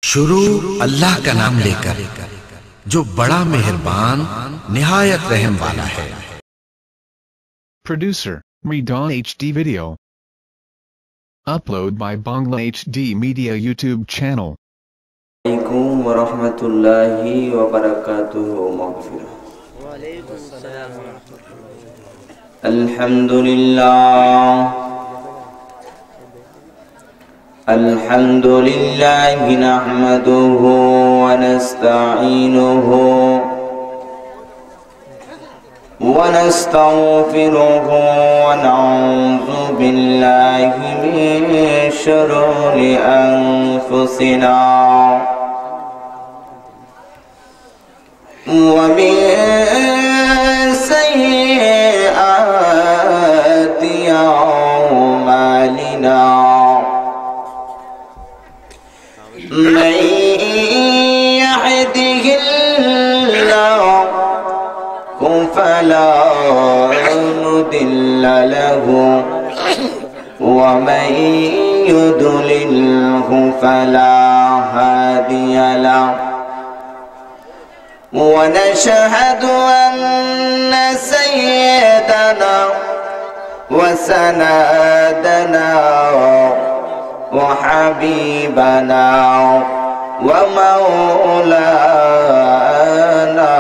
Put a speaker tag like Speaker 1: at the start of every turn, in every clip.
Speaker 1: शुरू अल्लाह का नाम लेकर जो बड़ा मेहरबान निहायत रहम वाला है।
Speaker 2: Producer, Redon HD Video. Upload by Bangla HD Media YouTube channel.
Speaker 3: Assalamualaikum warahmatullahi wabarakatuh. Maghfirah. Alhamdulillah. Alhamdulillahi nahmaduhu wa nasta'inuhu wa nastaghfiruhu wa na'udzu billahi min shururi anfusina wa min sayyiati a'malina من يهده الله فلا مضل له ومن يضلله فلا هادي له ونشهد أن سيدنا وسندنا وحبيبنا ومولانا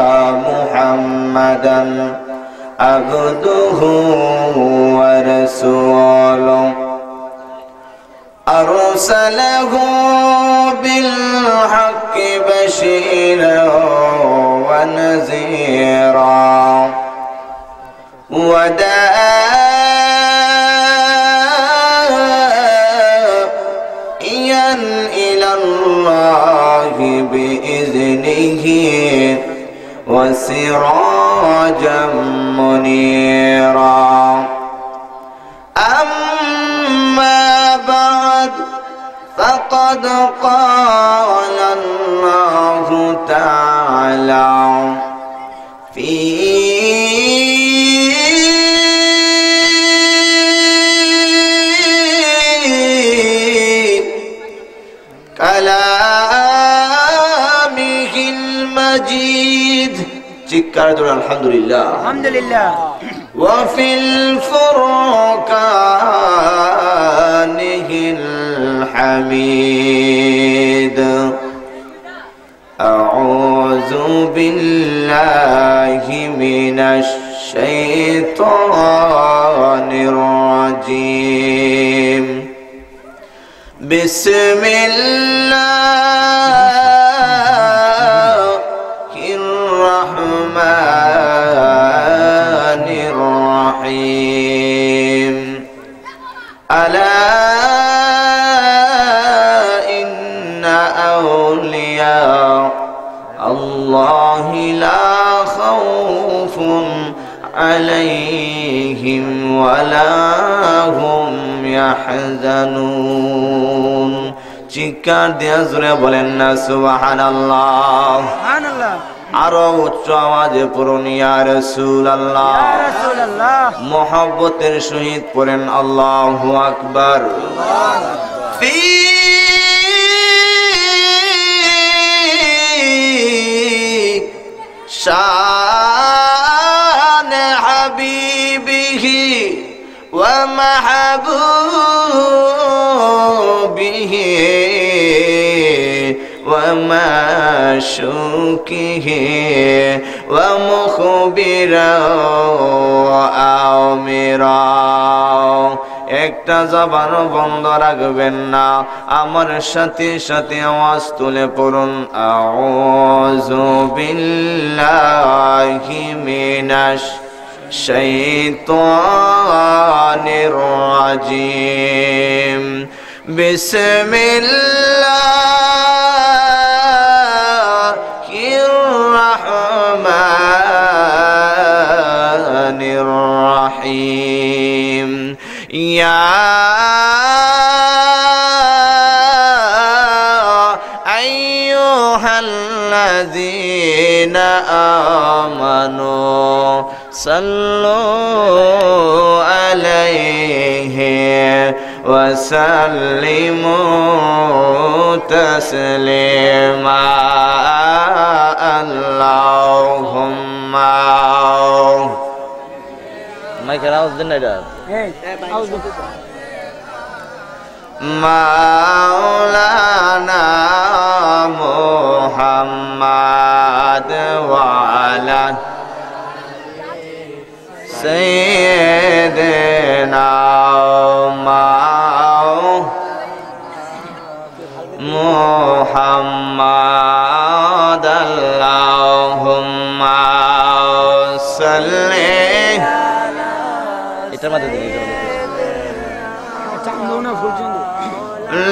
Speaker 3: محمدا عبده ورسوله أرسله بالحق بشيرا ونذيرا إلى الله بإذنه وسراجا منيرا أما بعد فقد قال الله تعالى في كلامه المجيد تكرر الحمد لله
Speaker 4: الحمد لله
Speaker 3: وفي الفرقانه الحميد أعوذ بالله من الشيطان الرجيم بسم الله الرحمن الرحيم ألا إن أولياء الله لا خوف عليهم ولا هم يحزنون চিৎকার দিয়ে জোরে বলেন না সুবহানাল্লাহ
Speaker 4: সুবহানাল্লাহ
Speaker 3: আরো উচ্চ আওয়াজে পড়ুন ইয়া রাসূলুল্লাহ
Speaker 4: ইয়া রাসূলুল্লাহ
Speaker 3: মুহাব্বতের সহিত পড়েন আল্লাহু আকবার ফি শান হাবিবিহি ওয়া মাহবুবিহি ومعشوقه ومخبرا وآمرا একটা জবান বন্ধ রাখবেন না আমার সাথে সাথে আওয়াজ তুলে পড়ুন আউযু বিল্লাহি মিনাশ শাইতানির রাজিম বিসমিল্লাহির রহমানির রহিম ইয়া আইয়ুহাল্লাযীনা আমানু সাল্লু আলাইহি وسلموا تسليما اللهم মাইকের আওয়াজ দেন না এটা মাওলানা মুহাম্মদ ওয়া আলা সাইয়্যিদিনা মুহাম্মদ আল্লাহুম্মা সাল্লি এটার মধ্যে দিই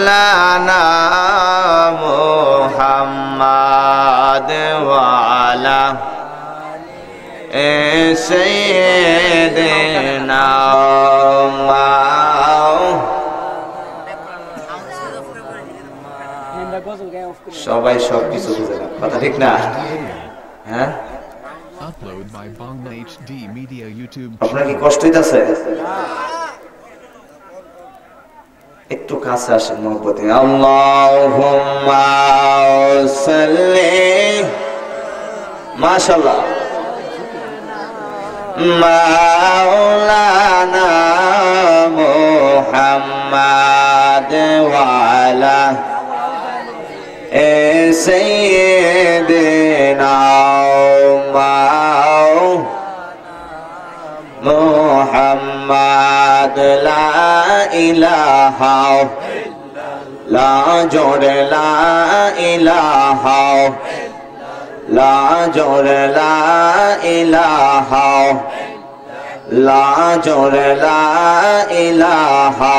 Speaker 3: লানা মুহাম্মদ ওয়া আলা সাইয়্যিদিনা সবাই সবকিছু বুঝে না কথা ঠিক না হ্যাঁ
Speaker 2: Upload by Bangla HD Media YouTube
Speaker 3: আপনার কি কষ্ট হইতাছে একটু কাছে আসেন মহব্বতে আল্লাহুম্মা সাল্লি মাশাআল্লাহ মাওলানা মুহাম্মদ ওয়া আলা সাইয়্যিদিনা মুহাম্মদ লা ইলাহা লা জোরে লা ইলাহা লা জোরে লা ইলাহা লা জোরে লা ইলাহা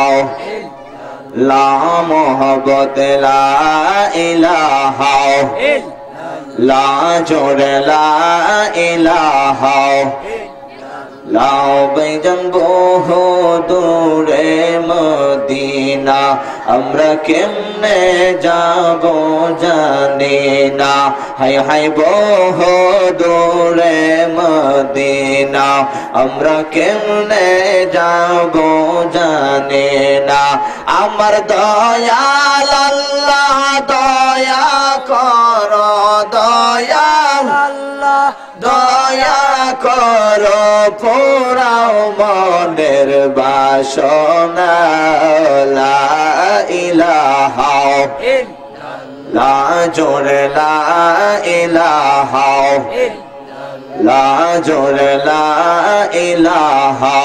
Speaker 3: লা মোহব্বত লা ইলাহা লা জোরে লা ইলাহা লাও বেজন বহু দূরে মদিনা আমরা কেমনে যাব জানি না হাই হাই বহু দূরে মদিনা আমরা কেমনে যাব জানি না আমার দয়াল আল্লাহ দয়া করো দয়াল আল্লাহ দয়া করো পুরাও মনের বাসনা লা ইলাহা লা জোরে লা ইলাহা লা জোরে লা ইলাহা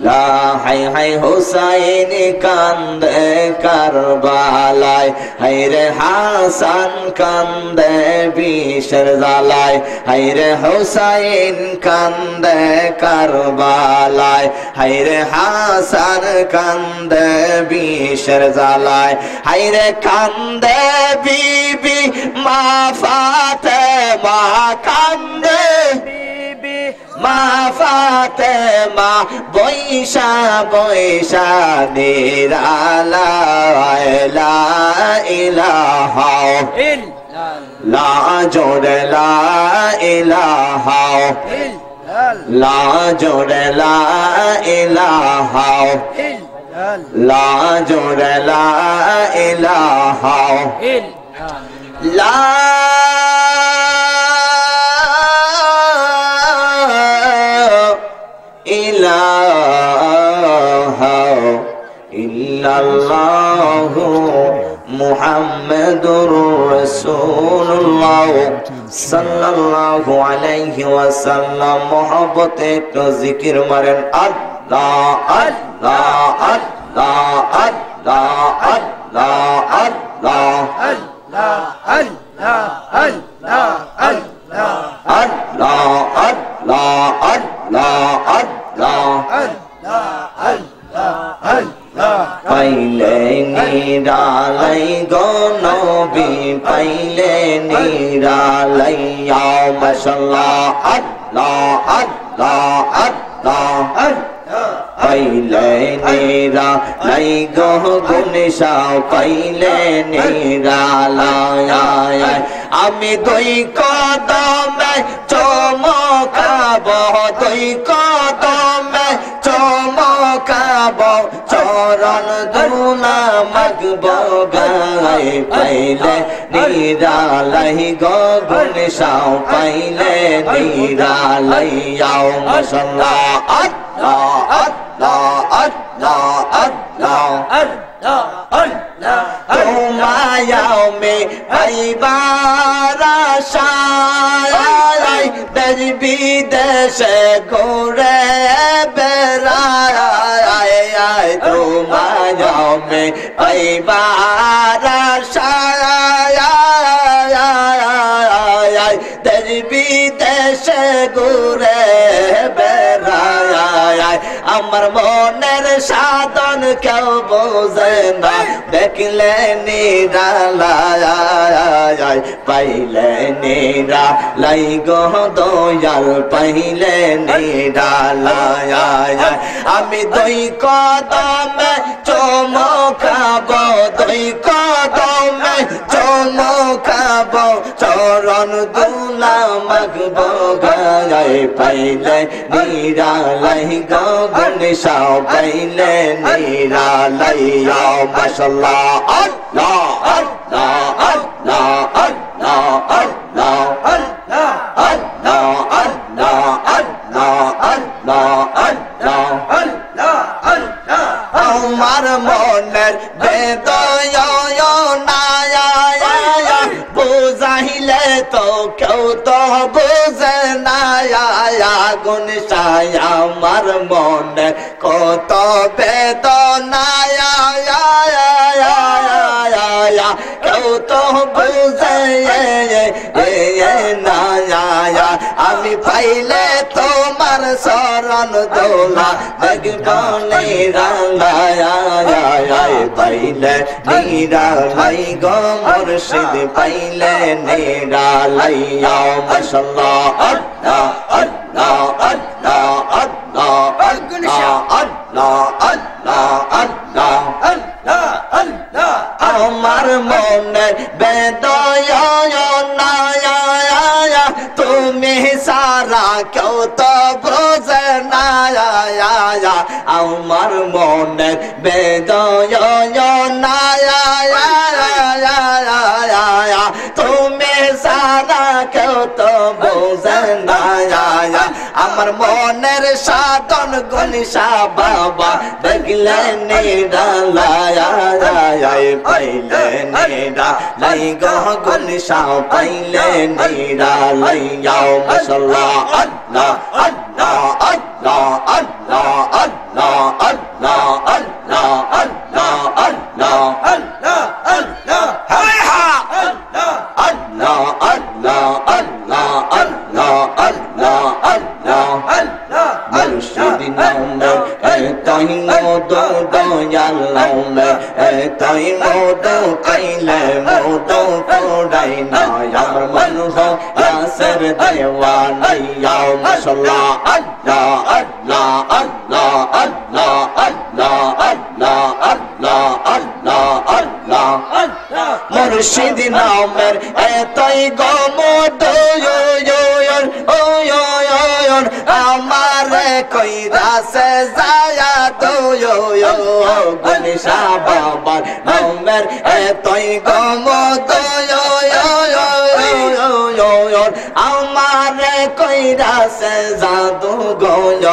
Speaker 3: লা হাই হাই হুসাইন কান্দে কারবালায় হাই রে হাসান কান্দে বিষের জ্বালায় হাই রে হুসাইন কান্দে কারবালায় হাই রে হাসান কান্দে বিষের জ্বালায় হাই রে কান্দে বিবি মা ফাতেমা কান্দে মা ফাতেমা বৈশা বৈশা নিরালায় লা ইলাহা লা জোরে লা ইলাহা লা জোরে লা ইলাহা লা জোরে লা ইলাহা লা ইলাহা ইল্লাল্লাহু মুহাম্মাদুর রাসূলুল্লাহ সাল্লাল্লাহু আলাইহি ওয়াসাল্লাম মহব্বতে একটু জিকির মারেন আল্লাহ আল্লাহ আল্লাহ আল্লাহ আল্লাহ আল্লাহ আল্লাহ আল্লাহ আল্লাহ আল্লাহ আল্লাহ আল্লাহ আল্লাহ আল্লাহ পাইলে নিরালাই গো নবী পাইলে নিরালাই মাশাআল্লাহ আল্লাহ আল্লাহ আল্লাহ পাইলে নিরালাই গো গুণশা পাইলে নিরালাই আমি দুই কদমে চমকাব দুই কদমে চমকাব বগায় পাইলে নিরালাই গগন সাও পাইলে নিরালাই আও মাশাআল্লাহ আল্লাহ আল্লাহ আল্লাহ আল্লাহ আল্লাহ আল্লাহ তোমায়াও মে পাইবার আশায় দেশ বিদেশে ঘুরে বেড়ায় তোমায়াও মে পাইবার আশায় দেশ বিদেশে ঘুরে বেড়ায় আমার মনের সাধন কেউ বোঝে না দেখলে নিরালায় পাইলে নিরালাই গো দয়াল পাইলে নিরালায় আমি দুই কদমে চমকাবো দুই কদমে চমকাবো চরণ দুলা মাগবো গায় পাইলে নিরালাই গগন সাও পাইলে নিরালাই আও মাশাআল্লাহ আল্লাহ আল্লাহ আল্লাহ আল্লাহ আল্লাহ আল্লাহ আল্লাহ আল্লাহ আল্লাহ আল্লাহ আল্লাহ আল্লাহ আল্লাহ আমার মনের বেদনা বুঝাইলে তো কেউ তো বুঝে না গুণ সাই আমার মনে কত বেদনা কেউ তো বুঝে না আমি পাইলে তোমার শরণ দোলা দেখব নিরালায় পাইলে নিরালাই গো মুর্শিদ পাইলে নিরালাই আও মাশাআল্লাহ আল্লাহ আল্লাহ আল্লাহ আল্লাহ আল্লাহ আল্লাহ আল্লাহ আল্লাহ আল্লাহ আল্লাহ আমার মনে বেদনা তুমি সারা কেউ তো বোঝে না আমার মনে বেদনা তুমি সারা কেউ তো বোঝে না আমার মনের সাধন গুণিসা বাবা দেখলে নিরালায় পাইলে নিরালাই গো গুণিসা পাইলে নিরালাই আও মাশাআল্লাহ আল্লাহ আল্লাহ আল্লাহ আল্লাহ আল্লাহ আল্লাহ আল্লাহ আল্লাহ আল্লাহ আল্লাহ আল্লাহ হায় হা আল্লাহ আল্লাহ আল্লাহ আল্লাহ আল্লাহ আল্লাহ আল্লাহ আল্লাহ মুর্শিদ নামে তাই মোদো দয়াল নামে তাই মোদো কাইলে মোদো কোড়াই না আমার মন হো ইয়াসের দেওয়ানাই আও মাশাআল্লাহ আল্লাহ আল্লাহ আল্লাহ আল্লাহ আল্লাহ আল্লাহ আল্লাহ আল্লাহ আল্লাহ আল্লাহ মুর্শিদ নামের এতই গমদয়ন আমার কইরা সে যায়া দয়ন গুণিসা বাবার নামের এতই গমদয়ন আমার কইরা সে জাদু গয়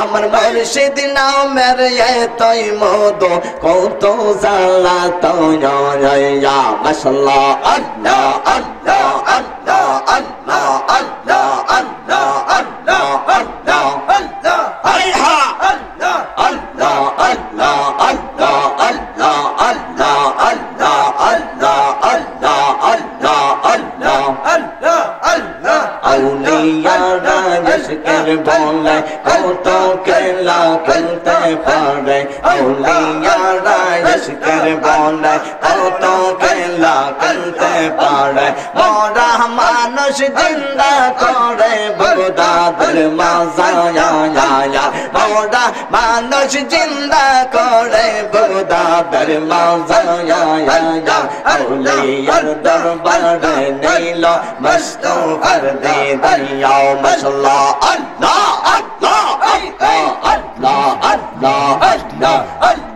Speaker 3: আমার মুর্শিদ নামের এতই মধু কত জালা তয়া মাশাআল্লাহ আল্লাহ আল্লাহ আল্লাহ আল্লাহ আল্লাহ আল্লাহ আল্লাহ আল্লাহ আল্লাহ হায় হা আল্লাহ আল্লাহ আল্লাহ আল্লাহ আল্লাহ আল্লাহ আল্লাহ আল্লাহ আল্লাহ আল্লাহ আল্লাহ আল্লাহ আল্লাহ আউলিয়ারা জিকির বলে কত খেলা খেলতে পারে আউলিয়ারা জিকির বলে কত খেলা খেলতে পারে মরা মানুষ জিন্দা করে বগদাদের মাজায়া মরা মানুষ জিন্দা করে বগদাদের মাজায়া আউলিয়ার দরবারে নীল মুস্তাফার দিদারিয়া মাশাআল্লাহ আল্লাহ আল্লাহ আল্লাহ আল্লাহ আল্লাহ আল্লাহ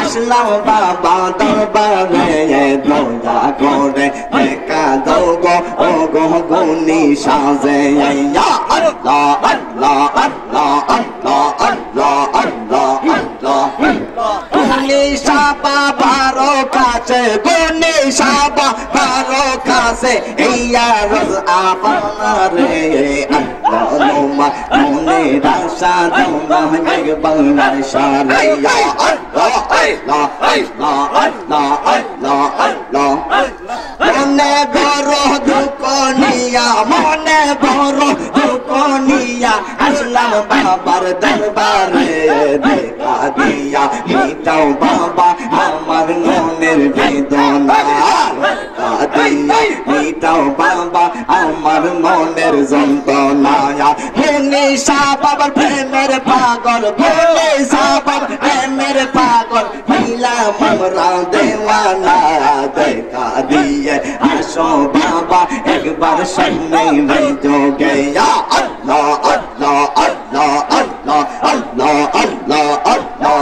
Speaker 5: আসলাম বাবা দরবারে দয়া করে দেখা দাও গো ও গো গুনি সাজে ইয়া আল্লাহ আল্লাহ আল্লাহ আল্লাহ আল্লাহ আল্লাহ আল্লাহ গুনি সাবা বারো কাছে গুনি সাবা বারো কাছে ইয়া রোজ আপনারে আল্লাহ লোমা মনে রাশা দৌলা একবার সারে ইয়া আল্লাহ আল্লাহ আল্লাহ আল্লাহ আল্লাহ আল্লাহ মনে বড় দুঃখ নিয়া মনে বড় দুঃখ নিয়া আসলাম বাবার দরবারে দেখা দিয়া মিটাও বাবা আমার মনের বেদনা দেখা দিয়া মিটাও বাবা আমার মনের যন্ত্রণা ভুলি বাবার প্রেমের পাগল ভুলি বাবার প্রেমের পাগল হইলাম আমরা দেওয়ানা দেখা দিয়ে আসো বাবা একবার সামনে যোগে আল্লাহ আল্লাহ আল্লাহ আল্লাহ আল্লাহ আল্লাহ আল্লাহ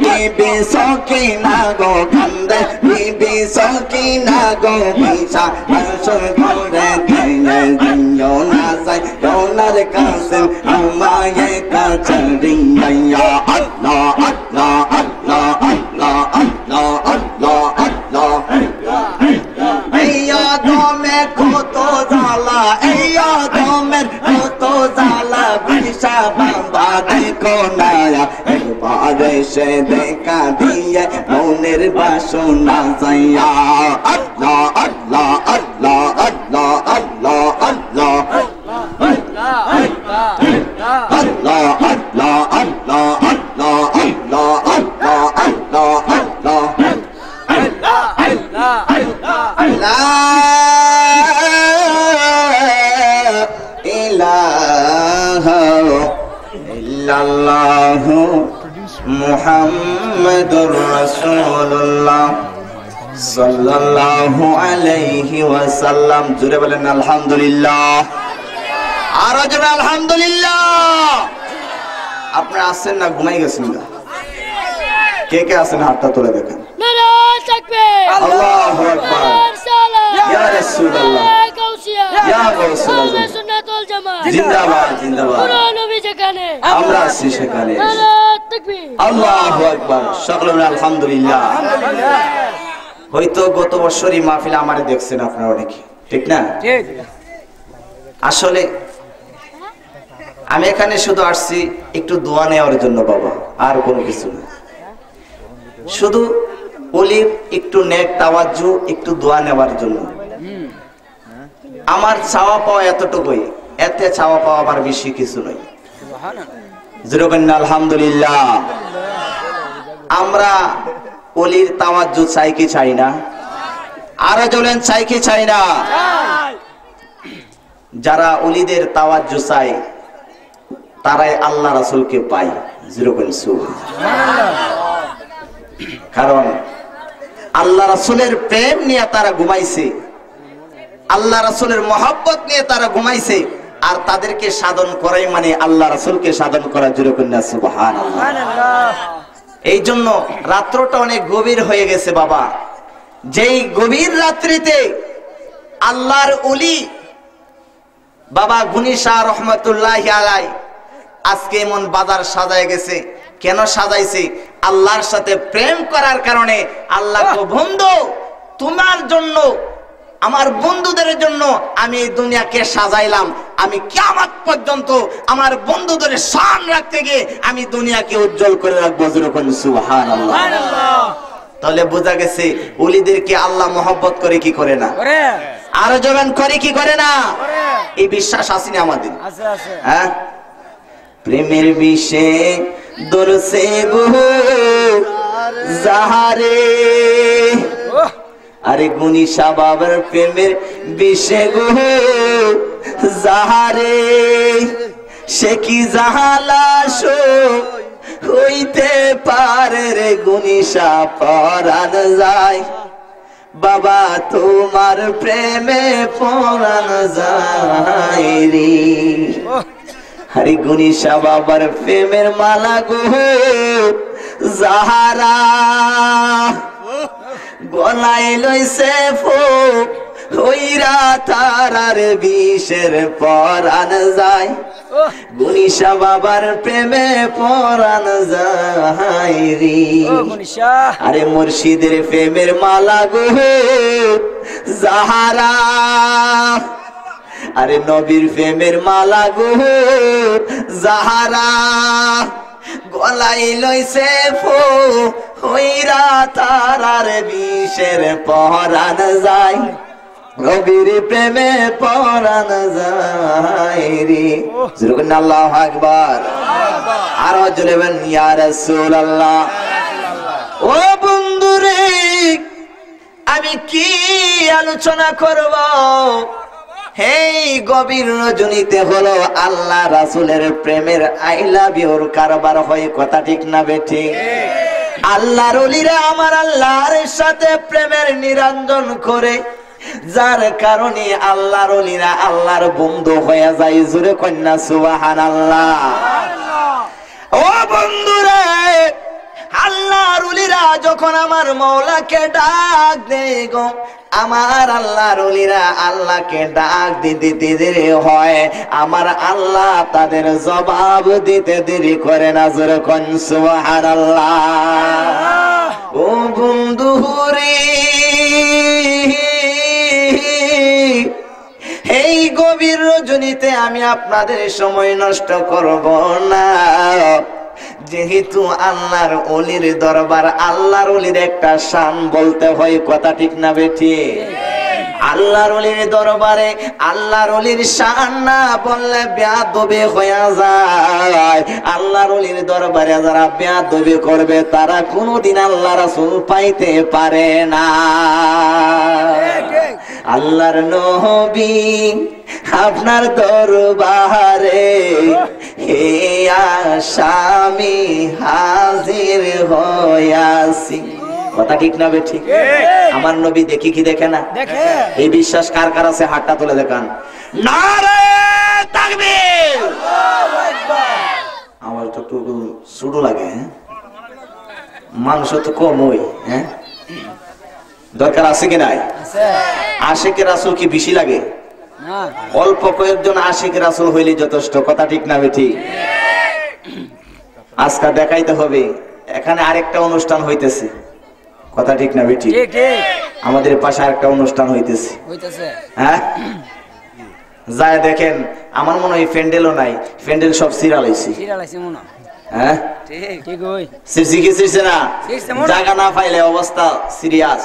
Speaker 5: বিবি সকিনা গো কান্দে বিবি সকিনা গো পয়সা আসর করে দিয়ে দিও না যাই ওনার কাছে আমায় কাছড়িয়া আল্লাহ আল্লাহ আল্লাহ আল্লাহ আল্লাহ আল্লাহ আল্লাহ এইয়া দমে কত জ্বালা এইয়া দমের কত জ্বালা পয়সা বাবা দেখো না একবার সে দেখা দিয়ে মনের বাসনা যাইয়া আল্লাহ আল্লাহ আল্লাহ আল্লাহ আল্লাহ আল্লাহ আল্লাহ আল্লাহ আল্লাহ আল্লাহ আল্লাহ আল্লাহ আল্লাহ লা ইলাহা ইল্লাল্লাহু মুহাম্মাদুর রাসূলুল্লাহ সাল্লাল্লাহু আলাইহি ওয়াসাল্লাম জোরে বলেন আলহামদুলিল্লাহ আর জোরে আলহামদুলিল্লাহ আপনারা আছেন না ঘুমাই গেছেন না কে কে আছেন হাতটা তুলে দেখেন নারায়ে তাকবীর আল্লাহু আকবার ইয়া রাসূলুল্লাহ ইয়া রাসূলুল্লাহ সুন্নাতুল জামাত জিন্দাবাদ জিন্দাবাদ পুরো নবী যেখানে আমরা আছি সেখানে নারায়ে তাকবীর আল্লাহু আকবার সকলে আলহামদুলিল্লাহ হয়তো গত বছরই মাহফিলে আমারে দেখছেন আপনারা অনেকে ঠিক না ঠিক আসলে আমি এখানে শুধু আসছি একটু দোয়া নেওয়ার জন্য বাবা আর কোনো কিছু না শুধু ওলির একটু নেক তাওয়াজ্জু একটু দোয়া নেওয়ার জন্য আমার চাওয়া পাওয়া এতটুকুই এতে চাওয়া পাওয়া আবার বেশি কিছু নয় সুবহানাল্লাহ আলহামদুলিল্লাহ আমরা ওলির তাওয়াজ্জু চাই কি চাই না আরো বলেন চাই কি চাই না যারা ওলিদের তাওয়াজ্জু চায় তারাই আল্লাহ রাসূলকে পায় সুবহানাল্লাহ কারণ আল্লাহ রাসূলের প্রেম নিয়ে তারা ঘুমাইছে আল্লাহ রাসূলের মহব্বত নিয়ে তারা ঘুমাইছে আর তাদেরকে সাধন করাই মানে আল্লাহ রাসূলকে সাধন করা জোরে কন্যা সুবহানাল্লাহ এই জন্য রাত্রটা অনেক গভীর হয়ে গেছে বাবা যেই গভীর রাত্রিতে আল্লাহর ওলি বাবা গুনি শাহ রহমাতুল্লাহি আলাইহি আজকে এমন বাজার সাজায় গেছে কেন সাজাইছে আল্লাহর সাথে প্রেম করার কারণে আল্লাহ তো বন্ধু তোমার জন্য আমার বন্ধুদের জন্য আমি এই দুনিয়াকে সাজাইলাম আমি কিয়ামত পর্যন্ত আমার বন্ধুদের শান রাখতে গিয়ে আমি দুনিয়াকে উজ্জ্বল করে রাখবো সুবহানাল্লাহ তাহলে বোঝা গেছে ওলিদেরকে আল্লাহ মহব্বত করে কি করে না আরো জবান করে কি করে না এই বিশ্বাস আসেনি আমাদের হ্যাঁ প্রেমের বিষে দরসে গো জাহারে আরে গুণী শাবাবের প্রেমের বিষে গো যাহারে সে কি জাহালাস হইতে পারে রে গুণী শাহ পরাণ যায় বাবা তোমার প্রেমে পরাণ যায় রে হরি গুণী শাহ বাবার প্রেমের মালা গো যাহারা গলায় লইছে ফো হইরা তারার বিষের পরাণ যায় গুণী শাহ বাবার প্রেমে পরাণ যায় রে আরে মুর্শিদের প্রেমের মালা গো যাহারা আরে নবীর প্রেমের মালা গো যাহারা গলাই লইছে ফো হইরা তারার বিষের পরাণ যায় নবীর প্রেমে পরাণ যায় রে জোরে আল্লাহু আকবার আর জোরে বলেন ইয়া রাসূলুল্লাহ ও বন্ধুরে আমি কি আলোচনা করব হেই গভীর রজনীতে হলো আল্লাহ রাসূলের প্রেমের আই লাভ ইউর কারবার হয় কথা ঠিক না বেঠি আল্লাহর ওলিরা আমার আল্লাহর সাথে প্রেমের নিরঞ্জন করে যার কারণে আল্লাহর ওলিরা আল্লাহর বন্ধু হয়ে যায় জোরে কন্যা সুবহানাল্লাহ ও বন্ধুরা আল্লাহর ওলিরা যখন আমার মাওলাকে ডাক দেয় গো আমার আল্লাহর ওলিরা আল্লাহকে ডাক দিতে দেরি হয় আমার আল্লাহ তাদের জবাব দিতে দেরি করে না জোরে কোন সুবহানাল্লাহ ও বন্ধু রে এই গভীর রজনীতে আমি আপনাদের সময় নষ্ট করব না যেহেতু আল্লাহর ওলির দরবার আল্লাহর ওলির একটা শান বলতে হয় কথা ঠিক না বেঠি আল্লাহর ওলির দরবারে আল্লাহর ওলির শান না বললে বেয়াদবি হয়ে যায় আল্লাহর ওলির দরবারে যারা বেয়াদবি করবে তারা কোনোদিন আল্লাহ রাসূল পাইতে পারে না আল্লাহর নবী আপনার দরবারে হে আসামি হাজির হইয়াছি কথা ঠিক না বেঠি আমার নবী দেখি কি দেখে না এই বিশ্বাস কার কার আছে হাতটা তুলে দেখান নারে তাকবীর আমার তো একটু ছোট লাগে মাংস তো কম হই হ্যাঁ দরকার আছে কি নাই আশিকের রাসূল কি বেশি লাগে অল্প কয়েকজন আশিক রাসূল হইলে যথেষ্ট কথা ঠিক না বেঠি আজকে দেখাইতে হবে এখানে আরেকটা অনুষ্ঠান হইতেছে কথা ঠিক না বেঠি আমাদের পাশে আরেকটা অনুষ্ঠান হইতেছে হ্যাঁ যায় দেখেন আমার মনে হয় প্যান্ডেলও নাই প্যান্ডেল সব সিরালাইছি হ্যাঁ ঠিক হই সিরছে না জায়গা না পাইলে অবস্থা সিরিয়াস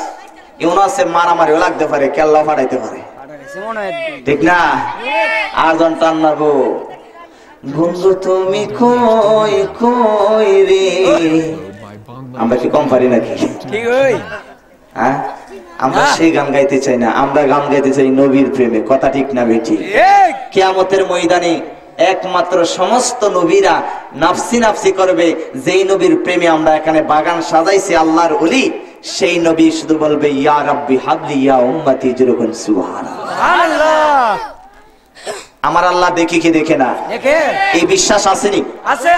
Speaker 5: এমন আছে মারামারিও লাগতে পারে কেল্লা ফাটাইতে পারে ঠিক না আর জন টান মারবো বন্ধু তুমি কই কই রে আমরা কি কম পারি নাকি ঠিক হই হ্যাঁ আমরা সেই গান গাইতে চাই না আমরা গান গাইতে চাই নবীর প্রেমে কথা ঠিক না বেঠি কিয়ামতের ময়দানে একমাত্র সমস্ত নবীরা নাফসি নাফসি করবে যেই নবীর প্রেমে আমরা এখানে বাগান সাজাইছি আল্লাহর ওলি সেই নবী শুধু বলবে ইয়া রাব্বি হাবলি ইয়া উম্মতি যেরকম সুবহানাল্লাহ আমার আল্লাহ দেখি কি দেখে না দেখে এই বিশ্বাস আসেনি আছে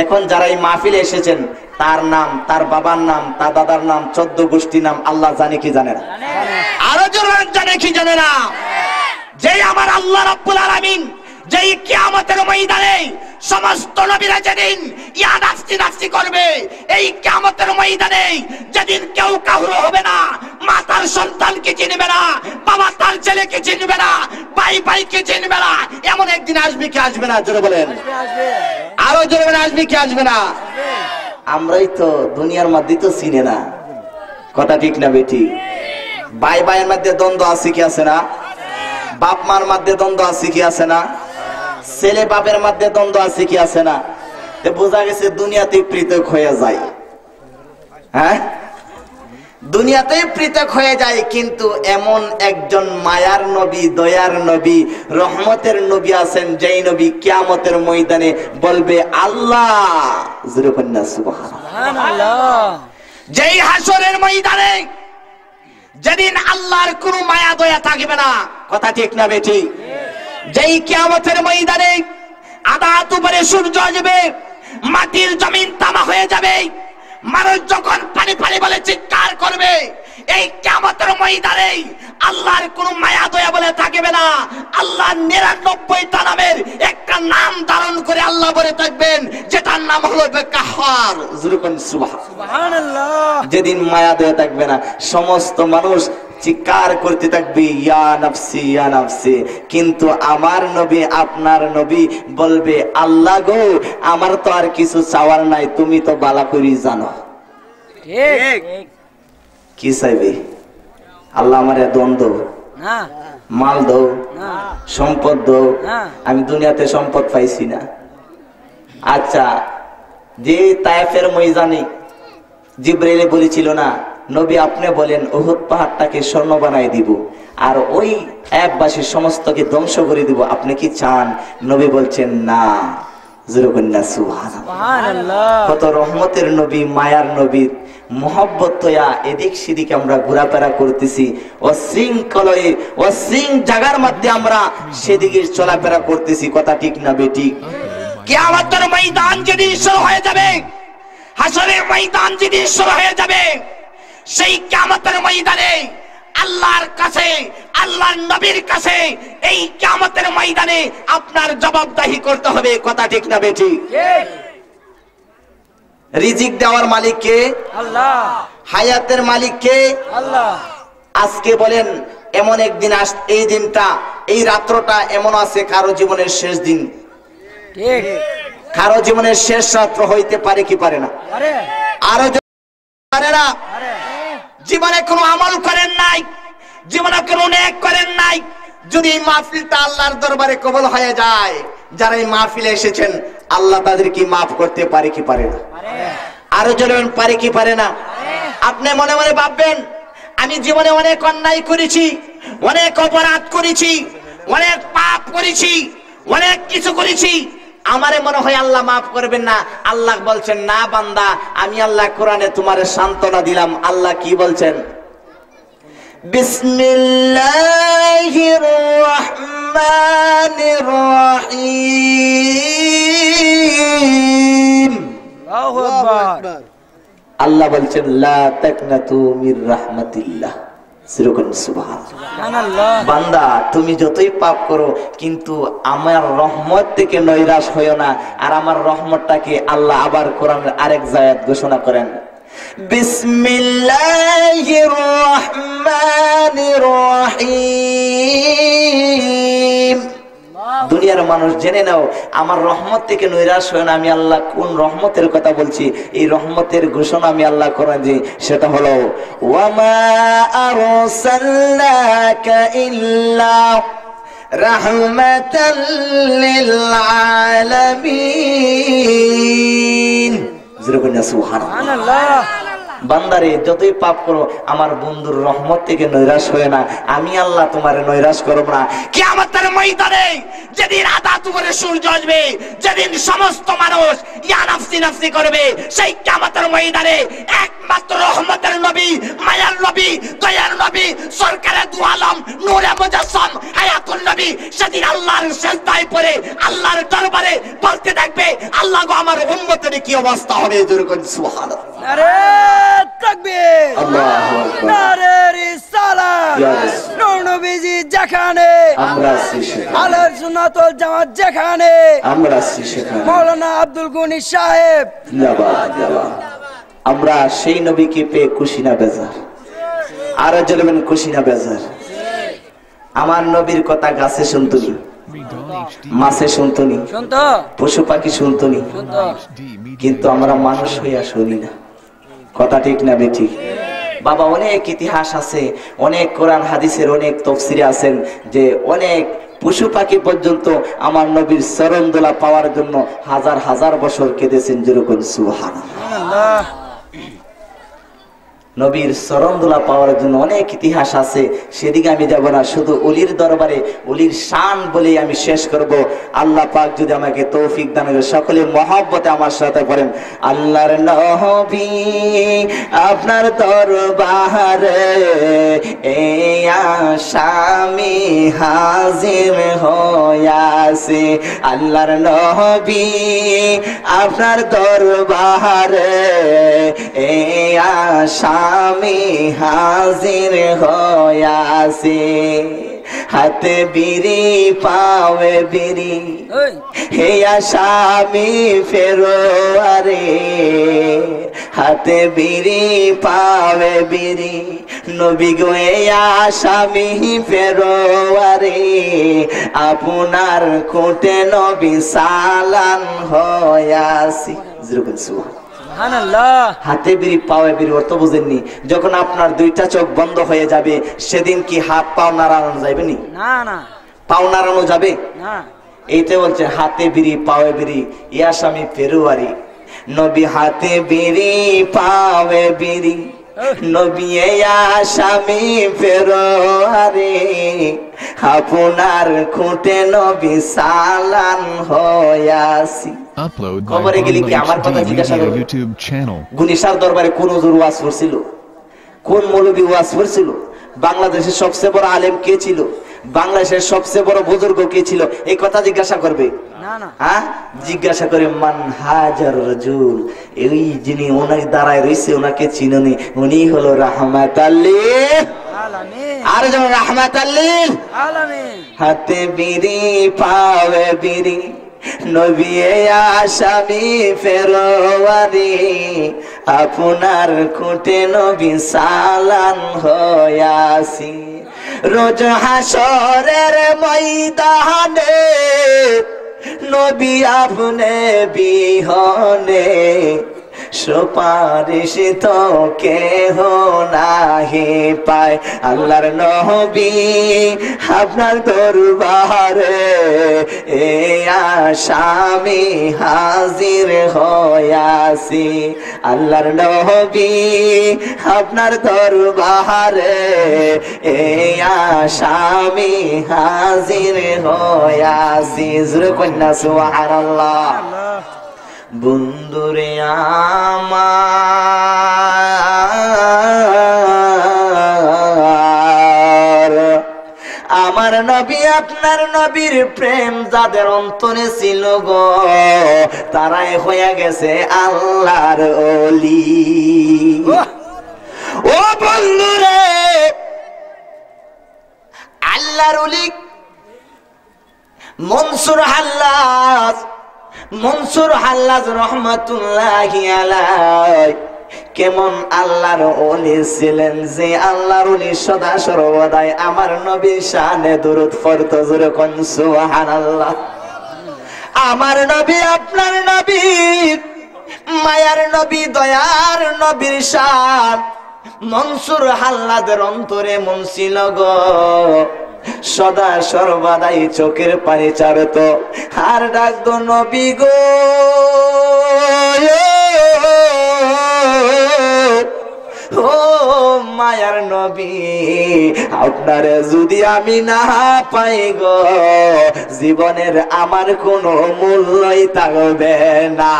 Speaker 5: এখন যারা এই মাহফিলে এসেছেন তার নাম তার বাবার নাম তার দাদার নাম 14 গোষ্ঠী নাম আল্লাহ জানে কি জানে না আরো জোরে জানে কি জানে না যেই আমার আল্লাহ রাব্বুল আলামিন যেই কিয়ামতের ময়দানে সমস্ত নবীরা যেদিন ইয়া নাফসি নাফসি করবে এই কিয়ামতের ময়দানে যেদিন কেউ কাউরে হবে না মা তার সন্তানকে চিনবে না বাবা তার ছেলেকে চিনবে না ভাই ভাইকে চিনবে না এমন একদিন আসবে কি আসবে না জোরে বলেন আরো জোরে বলেন আসবে কি আসবে না আমরাই তো দুনিয়ার মধ্যে তো চিনে না কথা ঠিক না বেটি ভাই ভাইয়ের মধ্যে দ্বন্দ্ব আছে কি আছে না বাপ মার মধ্যে দ্বন্দ্ব আছে কি আছে না ছেলে বাপের মধ্যে দ্বন্দ্ব আছে কি আছে না বোঝা গেছে দুনিয়াতে পৃথক হয়ে যায় হ্যাঁ দুনিয়াতে পৃথক হয়ে যায়, কিন্তু এমন একজন মায়ার নবী, দয়ার নবী, রহমতের নবী আছেন, যেই নবী কিয়ামতের ময়দানে বলবে আল্লাহ, জোরে বলেন সুবহানাল্লাহ। যেই হাসরের ময়দানে যেদিন আল্লাহর কোনো মায়া দয়া থাকবে না, কথা ঠিক না বেঠি? যেই কিয়ামতের ময়দানে আদাত উপরে সূর্য আসবে, মাটির জমিন তামা হয়ে যাবে, মানুষ যখন পানি পানি বলে চিৎকার করবে, এই কিয়ামতের ময়দানে আল্লাহর কোনো মায়া দয়া বলে থাকবে না। আল্লাহ ৯৯টা নামের একটা নাম ধারণ করে আল্লাহ বলে থাকবেন, যেটার নাম হলো কাহ্হার। সুবহানাল্লাহ। যেদিন মায়া দয়া থাকবে না, সমস্ত মানুষ চিৎকার করতে থাকবে ইয়া নাফসি ইয়া নাফসি, কিন্তু আমার নবী, আপনার নবী বলবে আল্লাহ গো, আমার তো আর কিছু চাওয়ার নাই, তুমি তো বালা করি জানো।
Speaker 4: ঠিক।
Speaker 5: কি চাইবে? আল্লাহ আমারে দ্বন্দ্ব
Speaker 4: না,
Speaker 5: মাল দাও,
Speaker 4: না,
Speaker 5: সম্পদ দাও।
Speaker 4: না।
Speaker 5: আমি দুনিয়াতে সম্পদ পাইছি না। আচ্ছা, যে তায়েফের ময়দানে জিবরাইল বলেছিল না, নবী আপনি বলেন উহুদ পাহাড়টাকে স্বর্ণ বানাই দিব আর ওই একবাসীর সমস্তকে ধ্বংস করে দিব, আপনি কি চান? নবী বলছেন না। সুবহানাল্লাহ। কত রহমতের নবী, মায়ার নবী, মোহব্বত এদিক সেদিক আমরা ঘোরাফেরা করতেছি, অশৃঙ্খলয়ে অশৃঙ্খ জায়গার মধ্যে আমরা সেদিকে চলাফেরা করতেছি, কথা ঠিক না বেটি? কিয়ামতের ময়দান যেদিন শুরু হয়ে যাবে, হাসরের ময়দান যেদিন শুরু হয়ে যাবে, সেই কিয়ামতের ময়দানে আল্লাহর কাছে, আল্লাহর নবীর কাছে এই কিয়ামতের ময়দানে আপনার জবাবদিহি করতে হবে, কথা ঠিক না বেটি? রিজিক দেওয়ার মালিক কে?
Speaker 4: আল্লাহ।
Speaker 5: হায়াতের মালিক কে?
Speaker 4: আল্লাহ।
Speaker 5: আজকে বলেন এমন একদিন এই দিনটা, এই রাত্রটা এমন আছে কারো জীবনের শেষ দিন,
Speaker 4: ঠিক।
Speaker 5: কারো জীবনের শেষ রাত্র হইতে পারে কি পারে না? আরো পারে না। জীবনে কোনো আমল করেন নাই, জীবনে কোনো নেক করেন নাই, যদি এই মাহফিলটা আল্লাহর দরবারে কবুল হয়ে যায়, যারা এই মাহফিলে এসেছেন আল্লাহ তাদের কি মাফ করতে পারে কি পারে না? আরো জনগণ পারে কি পারে না? আপনি মনে মনে ভাববেন আমি জীবনে অনেক অন্যায় করেছি, অনেক অপরাধ করেছি, অনেক পাপ করেছি, অনেক কিছু করেছি, আমারে মনে হয় আল্লাহ মাফ করবেন না। আল্লাহ বলছেন না বান্দা, আমি আল্লাহ কোরআনে তোমারে সান্ত্বনা দিলাম। আল্লাহ কি বলছেন? বিসমিল্লাহির রহমানির রহিম।
Speaker 4: আল্লাহু আকবার।
Speaker 5: আল্লাহ বলছেন লা তাকনাতু মির রাহমাতিল্লাহ। সুবহানাল্লাহ। বান্দা তুমি যতই পাপ করো, কিন্তু আমার রহমত থেকে নৈরাশ হইও না। আর আমার রহমতটাকে আল্লাহ আবার কোরআনের আরেক জায়গায় ঘোষণা করেন, বিসমিল্লাহির রহমানির রহিম। দুনিয়ার মানুষ জেনে নাও, আমার রহমত থেকে নৈরাশ হয় না। আমি আল্লাহ কোন রহমতের কথা বলছি, এই রহমতের ঘোষণা আমি আল্লাহ কোরআন দিই, সেটা হলো ওয়ামা আরসালনাকা ইল্লা রাহমাতাল লিল আলামিন। সুবহানাল্লাহ। বান্দারে যতই পাপ করো, আমার বন্ধুর রহমত থেকে নৈরাশ হয় না। আমি আল্লাহ তোমারে নৈরাশ করব না। কিয়ামতের ময়দানে যেদিন আদাত উপরে সূর্য আসবে, যেদিন সমস্ত মানুষ ইয়া নাফসি নাফসি করবে, সেই কিয়ামতের ময়দানে একমাত্র রহমতের নবী, মায়ার নবী, দয়ার নবী, সরকারে দু আলম, নূরে মুজাসসাম, হায়াতুন নবী সেদিন আল্লাহর সিজদায় পড়ে আল্লাহর দরবারে বলতে থাকবে, আল্লাহ গো আমার উম্মতের কি অবস্থা হবে? জোরে করে সুবহানাল্লাহ।
Speaker 4: নারে তাকবীর,
Speaker 5: আল্লাহু আকবার,
Speaker 4: নারে রিসালাত। নূর নবীজি যেখানে,
Speaker 5: আমরা আছি সেখানে।
Speaker 4: আহলে সুন্নাত ওয়াল জামাত যেখানে,
Speaker 5: আমরা আছি সেখানে।
Speaker 4: মাওলানা আব্দুল গনি সাহেব
Speaker 5: জিন্দাবাদ, জিন্দাবাদ। আমরা সেই নবীকে পেয়ে খুশি না বেজার? আরো জলবেন খুশি না বেজার? আমার নবীর কথা গাছে শুনতনি, মাছে শুনতনি,
Speaker 4: শুনতো,
Speaker 5: পশু পাখি শুনতনি,
Speaker 4: শুনতো,
Speaker 5: কিন্তু আমরা মানুষ হইয়া শুনি না, কথা ঠিক না বেঠিক? বাবা অনেক ইতিহাস আছে, অনেক কোরআন হাদিসের অনেক তাফসীরে আছেন যে অনেক পশু পাখি পর্যন্ত আমার নবীর চরণ দোলা পাওয়ার জন্য হাজার হাজার বছর কেঁদেছেন। যেরকম সুবহানাল্লাহ। নবীর চরণদোলা পাওয়ার জন্য অনেক ইতিহাস আছে, সেদিকে আমি যাব না। শুধু অলির দরবারে অলির শান বলে আমি শেষ করব। আল্লাহ পাক যদি আমাকে তৌফিক দান করে, সকলে মহব্বতে আমার সাথে পড়েন, আল্লাহর নবী আপনার দরবারে এই আসামি হাজির হইয়াছে। আল্লাহর নবী আপনার দরবারে এই আসামি হাজির হইয়াছে। হাতে বিড়ি পাওয়ে বিড়ি হে আসামি ফেরোয়ারে, হাতে বিড়ি পাওয়ে বিড়ি নবী গো এই আসামি ফেরোয়ারে, আপনার কোটে নবী সালান হইয়াছি। হাতে বিড়ি পাওয়ে বিড়ি অর্থ বুঝেননি? যখন আপনার দুইটা চোখ বন্ধ হয়ে যাবে সেদিন কি হাত পাও নাড়ানো যাবে নি?
Speaker 4: না।
Speaker 5: পাও নাড়ানো যাবে
Speaker 4: না।
Speaker 5: এইটা বলছে হাতে বিড়ি পাওয়ে বিড়ি ইয়া স্বামী ফেরুয়ারি। নবী হাতে বিড়ি পাওয়ে বিড়ি নবী ইয়া স্বামী ফেরুয়ারি, আপনার খুঁটে নবী সালান হইয়াছি।
Speaker 2: Upload by
Speaker 5: খবরে গেলি কি আমার কথা
Speaker 2: Bangla
Speaker 5: জিজ্ঞাসা
Speaker 2: HD
Speaker 5: করবে?
Speaker 2: Media YouTube channel.
Speaker 5: গুনিসার দরবারে কোন হুজুর ওয়াজ করছিল? কোন মৌলবী ওয়াজ করছিল? বাংলাদেশের সবচেয়ে বড় আলেম কে ছিল? বাংলাদেশের সবচেয়ে বড় বুজুর্গ কে ছিল? এই কথা জিজ্ঞাসা করবে?
Speaker 4: না।
Speaker 5: হ্যাঁ, জিজ্ঞাসা করে মান হাজার রাজুল, এই যিনি ওনাকে দাঁড়ায় রয়েছে ওনাকে চিনুনি, উনি হলো রাহমাতাল লিল
Speaker 4: আলামিন।
Speaker 5: আর যেমন রাহমাতাল লিল
Speaker 4: আলামিন।
Speaker 5: হাতে বিড়ি পাওয়ে বিড়ি নবী আসামি ফেরোয়ারি, আপনার খুঁটে নবী সালান হইয়াছি। রোজ হাসরের ময়দানে নবী আপনে বিহনে, সুপারিশ তো কেহ নাহি পায়। আল্লাহর নবী আপনার দরবারে এই আসামি হাজির হইয়াছি। আল্লাহর নবী আপনার দরবারে এই আসামি হাজির হইয়াছি। জোরে কন্যা সুবহানাল্লাহ। বন্ধুরে আমার নবী আপনার নবীর প্রেম যাদের অন্তরে ছিল গো, তারাই হয়ে গেছে আল্লাহর ওলি। ও বন্ধুরে, আল্লাহর ওলি মনসুর হাল্লাজ রহমাতুল্লাহি আলাইহি কেমন আল্লাহর ওলি ছিলেন, যে আল্লাহর ওলি সদা সর্বদাই আমার নবীর শানে দরুদ পড়তো। জোরে কোন সুবহানাল্লাহ। আমার নবী আপনার নবী মায়ার নবী দয়ার নবীর শান মনসুর হাল্লাদের অন্তরে মন ছিল গো, সদা সর্বদাই চোখের পানি চারত আর ডাকতো নবী গো। ও মায়ার নবী, আপনারে যদি আমি না পাই গো, জীবনের আমার কোনো মূল্যই থাকবে না।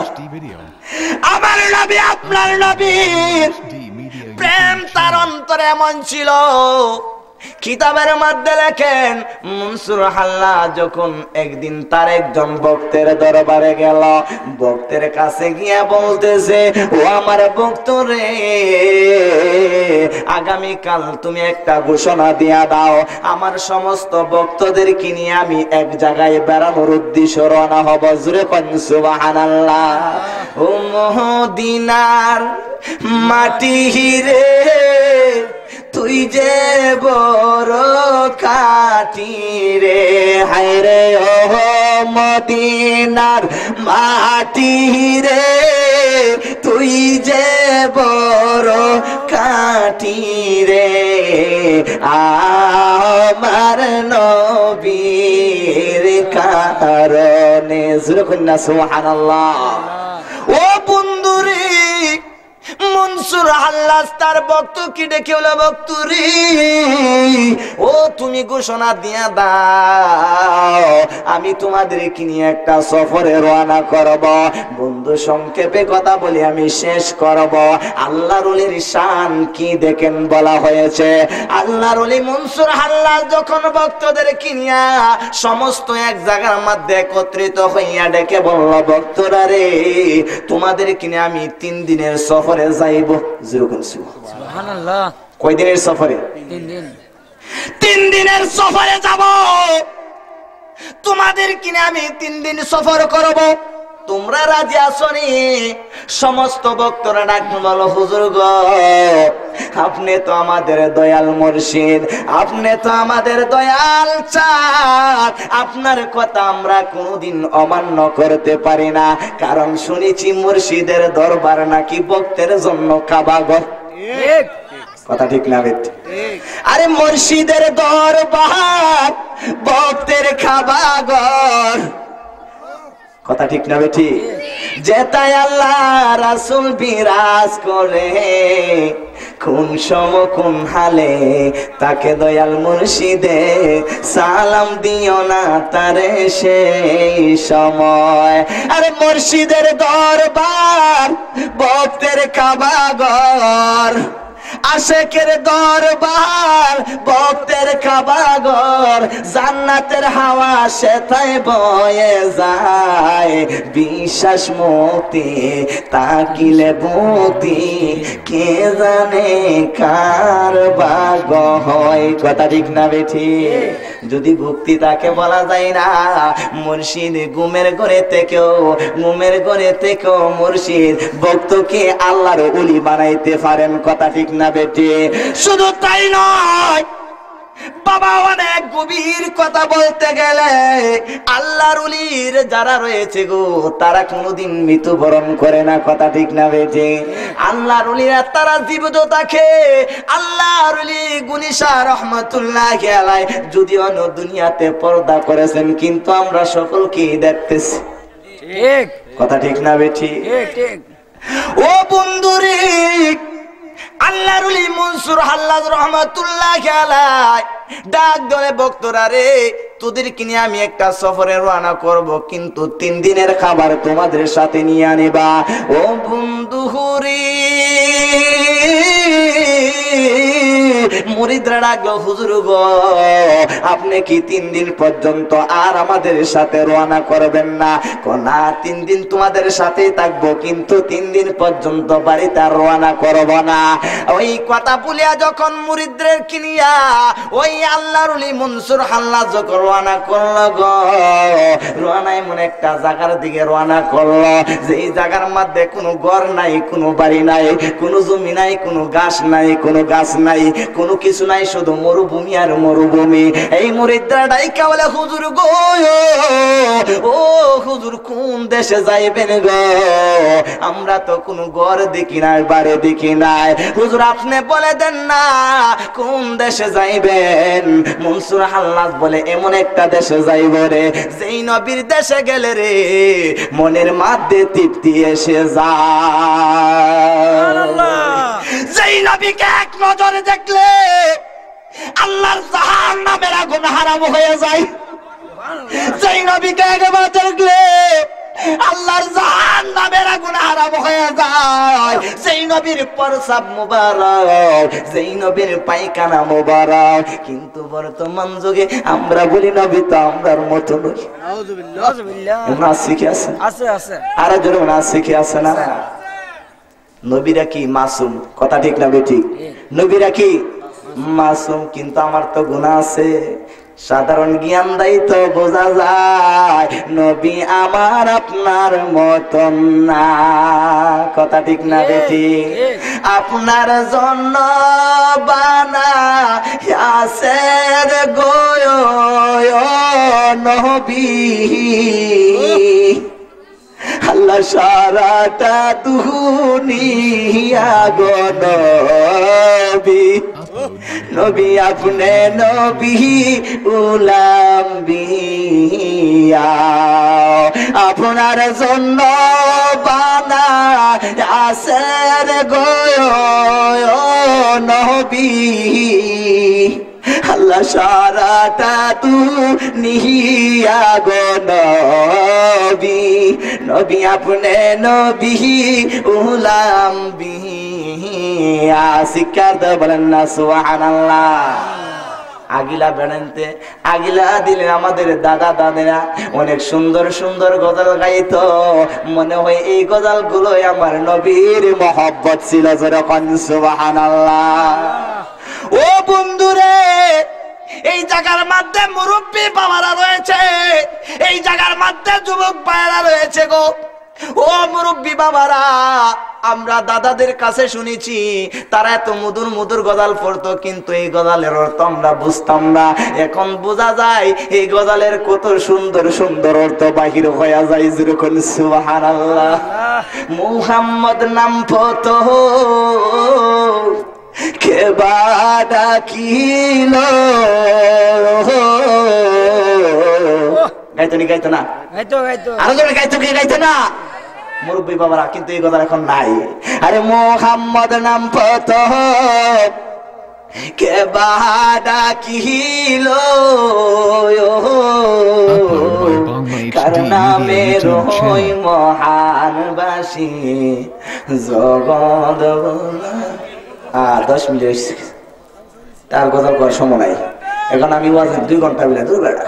Speaker 2: HD video.
Speaker 5: আমার নবী আপনার নবীর
Speaker 2: HD Media
Speaker 5: প্রেম
Speaker 2: YouTube
Speaker 5: তার
Speaker 2: channel.
Speaker 5: অন্তরে এমন ছিল, কিতাবের মধ্যে লেখেন মনসুর হাল্লা যখন একদিন তার একজন ভক্তের দরবারে গেল, ভক্তের কাছে গিয়া বলতেছে, ও আমার ভক্ত রে, আগামীকাল তুমি একটা ঘোষণা দিয়া দাও, আমার সমস্ত ভক্তদেরকে নিয়ে আমি এক জায়গায় বেড়ানোর উদ্দেশ্যে রওনা হব। জোরে কোন সুবহানাল্লাহ। ও মদিনার মাটি রে, তুই যে বড় কাটি রে, হায় রে ও মদিনার মাটি রে, তুই যে বড় কাটি রে, আমার নবীর কারণে। জোরে কন্যা সুবহানাল্লাহ। ও বন্ধুরে, মনসুর হাল্লাজ তার ভক্তকে ডেকে বলে, ভক্তরে ও তুমি ঘোষণা দিয়া দাও, আমি তোমাদেরকে নিয়ে একটা সফরে রওনা করব। বন্ধু সংক্ষেপে কথা বলি আমি শেষ করব। আল্লাহর ওলির শান কি দেখেন বলা হয়েছে, আল্লাহর ওলি মনসুর হাল্লাজ যখন ভক্তদেরকে নিয়ে সমস্ত এক জায়গার মধ্যে একত্রিত হইয়া ডেকে বলল, ভক্তরা রে তোমাদের কিনে আমি 3 দিনের সফরে যাইব। সুবহানাল্লাহ। কয় দিনের সফরে? 3 দিনের সফরে যাব। তোমাদের কিনে আমি 3 দিন সফর করব, তোমরা রাজি আছো নি? সমস্ত ভক্তরা ডাক বলো, হুজুর গো আপনি তো আমাদের দয়াল মুর্শিদ, আপনি তো আমাদের দয়াল চাঁদ, আপনার কথা আমরা কোনোদিন অমান্য করতে পারি না, কারণ শুনেছি মুর্শিদের দরবার নাকি ভক্তের জন্য কাবাগর। কথা ঠিক না বেটি? আরে মুর্শিদের দরবার ভক্তের কাবাগর। কথা ঠিক না বেটি? যেটাই আল্লাহ রাসূল বিরাজ করে, কোন সম কোন হালে তাকে দয়াল মুর্শিদে সালাম দিও না তারে সেই সময়। আরে মুর্শিদের দরবার ভক্তের কাবাগর, আশেকের দরবার ভক্তের কাবাগর, জান্নাতের হাওয়া সেথায় বয়ে যায়, বিশ্বাস মুক্তি তাকিলে মুক্তি কে জানে কার ভাগ্য হয়। কথা ঠিক না বেঠি? যদি ভক্তি তাকে বলা যায় না, মুর্শিদ ঘুমের ঘরে থেকেও মুর্শিদ ভক্তকে আল্লাহর ওলি বানাইতে পারেন। কথা ঠিক না বেটি? শুধু তাই নয় বাবা, অনেক গভীর কথা বলতে গেলে আল্লাহর ওলির যারা রয়েছে গো তারা কোনোদিন মৃত্যুবরণ করে না। কথা ঠিক না বেটি? আল্লাহর ওলিরা তারা জীবিত থাকে। আল্লাহর ওলি গুণী শাহ রহমাতুল্লাহি আলাইহি যদিও দুনিয়াতে পর্দা করেছেন, কিন্তু আমরা সকলকেই দেখতেছি। ঠিক কথা ঠিক না বেটি? ঠিক। ও বন্ধুরে, আল্লাহর ওলি মনসুর হাল্লাজ রহমাতুল্লাহি আলাইহি ডাক দলে, ভক্তরা রে তোদেরকে নিয়ে আমি একটা সফরে রওনা করব, কিন্তু 3 দিনের খাবার তোমাদের সাথে নিয়ে আনিবা। ও বন্ধু রে মুরিদরা ডাকলো, হুজুর গো আপনি কি 3 দিন পর্যন্ত আর আমাদের সাথে রওনা করবেন না? না, 3 দিন তোমাদের সাথেই থাকবো, কিন্তু 3 দিন পর্যন্ত বাড়িতে আর রওনা করব না। ওই কথা বলিয়া যখন মুরিদদের কিনিয়া ওই আল্লাহর ওলি মনসুর হাল্লাজ যখন রওনা করলো গো, রওনা এমন একটা জায়গার দিকে রওনা করলো যেই জায়গার মধ্যে কোনো ঘর নাই, কোনো বাড়ি নাই, কোনো জমি নাই, কোনো ঘাস নাই, কোনো গাছ নাই, কোনো কিছু নাই, শুধু মরুভূমি আর মরুভূমি। এই মুরিদরা ডাইকা বলে, হুজুর গো ও হুজুর কোন দেশে যাইবেন গো? আমরা তো কোনো ঘর দেখি নাই, বাড়ি দেখি নাই, হুজুর আপনি বলে দেন না কোন দেশে যাইবেন? মনসুর হাল্লাজ বলে, এমন একটা দেশে যাইব রে যেই নবীর দেশে গেলে রে মনের মধ্যে তৃপ্তি এসে যায়, যেই নবীকে এক নজরে দেখলে আল্লাহর জাহান্নামের আগুন হারাম হয়ে যায়, যেই নবীকে একবার দেখলে আল্লাহর জাহান্নামের আগুন হারাম হয়ে যায়, যেই নবীর প্রস্রাব মুবারক, যেই নবীর পায়খানা মুবারক। কিন্তু বর্তমান যুগে আমরা বলি নবী তো আমরার মতো নই। নাউযুবিল্লাহ। শিখে আছে, আছে আর জোরে না শিখে আছে না? নবীরা কি মাসুম? কথা ঠিক না বেঠিক? নবীরা কি মাসুম? কিন্তু আমার তো গুনাহ আছে। সাধারণ জ্ঞান দাই তো বোঝা যায় নবী আমার আপনার মতন না। কথা ঠিক না বেটি? আপনার জন্য বানায়াছেন গো নবী, আল্লাহ সারাটা দুনিয়া গো নবী, নবী আপনি নবী উলাম্বিয়া, আপনার জন্য বানায়াছেন গো নবী আল্লাহ সারাটা তু নিহিয়া গো নবী নবী আপনে নবী উলাম বিহিয়া শিক্ষার দে বলেন না সুবহানাল্লাহ। আগিলা বেড়াইতে আগিলা দিলেন আমাদের দাদা দাদিরা অনেক সুন্দর সুন্দর গজল গাইতো, মনে হয় এই গজল গুলোই আমার নবীর মহব্বত ছিল, যেরকম সুবহানাল্লাহ। ও বন্ধুরে, এই জায়গার মধ্যে মুরব্বী বাবারা রয়েছে, এই জায়গার মধ্যে যুবক ভাইরা রয়েছে গো। ও মুরব্বী বাবারা, আমরা দাদাদের কাছে শুনেছি তারা এত মধুর মধুর গজাল পড়তো, কিন্তু এই গজালের অর্থ আমরা বুঝতাম না। এখন বোঝা যায় এই গজালের কত সুন্দর সুন্দর অর্থ বাহির হয়ে যায়, যেরকম সুবহানাল্লাহ। মুহাম্মদ নাম পত কে ডাকিল, গাইতো নি গাইতো না, আরো জনে গাইতো কি গাইতো না মুরব্বী বাবারা, কিন্তু এই কথা এখন নাই। আরে মোহাম্মদ নাম পত কে ডাকিল, কার নামে রই মহানবাসী জগৎ। 10 মিনিট তার কথা করার সময় নাই, এখন আমি 2 ঘন্টা বিলে দূর বেড়া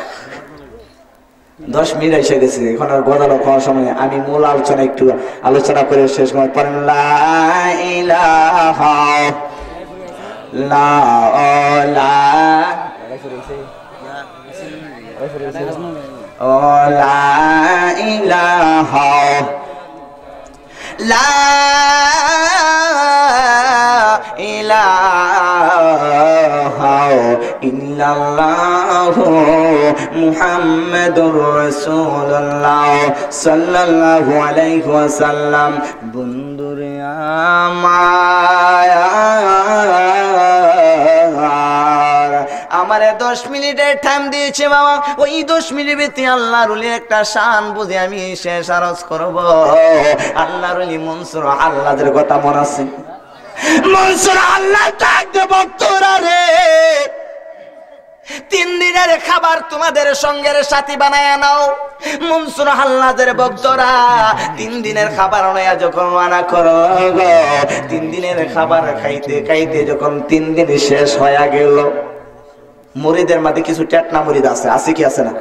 Speaker 5: 10 মিনিট এসে গেছে, এখন আর গজালো খাওয়ার সময়। আমি মূল আলোচনা একটু আলোচনা করে শেষ করে পড়েন লা ইলাহা লা ইলাহা লা ইলাহা ইল্লাল্লাহু মুহাম্মাদুর রাসূলুল্লাহ সাল্লাল্লাহু আলাইহি ওয়াসাল্লাম। বন্ধুরে আমারে 10 মিনিটের টাইম দিয়েছে বাবা, ওই 10 মিনিটের ভিতরে আল্লাহর ওলি একটা শান বুঝে আমি শেষ আরজ করব। আল্লাহর ওলি মনসুর আল্লাহদের কথা মনে আছে? মনসুর আল্লাহ ডাকতে ভক্তরা রে, 3 দিনের খাবার তোমাদের সঙ্গের সাথী বানায় নাও। মনসুর আল্লাহদের ভক্তরা 3 দিনের খাবার নয়া যখন মানা করো, 3 দিনের খাবার খাইতে খাইতে যখন 3 দিন শেষ হয়ে গেল, মুরিদের মধ্যে কিছু টেটনা মুরিদ আছে, আছে কি আছে না?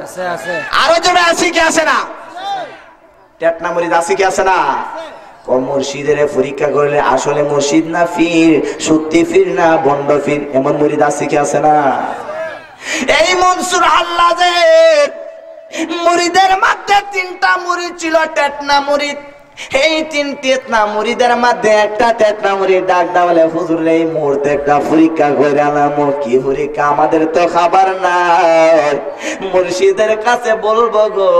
Speaker 5: আরো জনে আছে কি আছে না? টেটনা মুরিদ আছে কি আছে না? মুর্শিদের পরীক্ষা করলে আসলে মুর্শিদ না ফির, সত্যি ফির না বন্ড ফির, এমন মুরিদ আছে কি আছে না? এই মনসুর আল্লাহদের মুরিদের মধ্যে 3টা মুরিদ ছিল টেটনা মুরিদ। এই 3 টেটনা মুরিদের মধ্যে একটা টেটনা মুরিদ ডাক দাওয়ালে, হুজুর এই মুহূর্তে একটা পরীক্ষা করে আনাম। কি পরীক্ষা? আমাদের তো খাবার নাই, মুর্শিদের কাছে বলবো গো